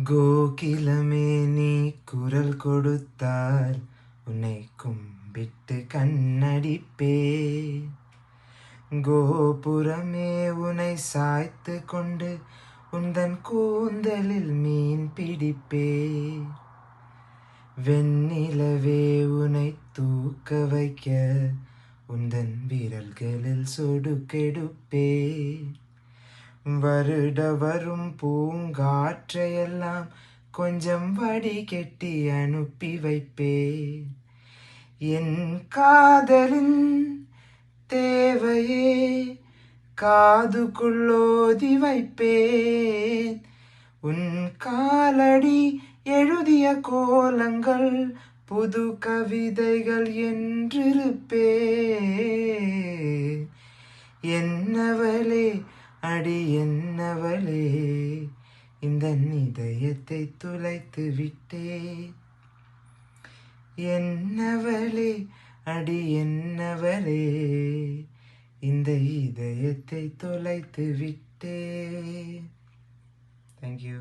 கோகிலமே நீ குரல் கொடுத்தால் உன்னை கும்பிட்டு கண்ணடிப்பே. கோபுரமே உன்னை சாய்த்து கொண்டு உந்தன் கூந்தலில் மீன் பிடிப்பே. வெண்ணிலவே உன்னை தூக்க வைக்க உந்தன் விரல்களில் சொடுக்கெடுப்பே. வருட வரும் பூங்காற்றையெல்லாம் கொஞ்சம் வடிகட்டி அனுப்பி வைப்பே. என் காதலின் தேவையே காதுக்குள்ளோதி வைப்பேன். உன் காலடி எழுதிய கோலங்கள் புது கவிதைகள் என்றிருப்பே. என்னவளே அடி என்னவளே, இந்த இதயத்தை துளைத்து விட்டே. என்னவளே அடி என்னவளே, இந்த இதயத்தை தொலைத்து விட்டே. Thank you.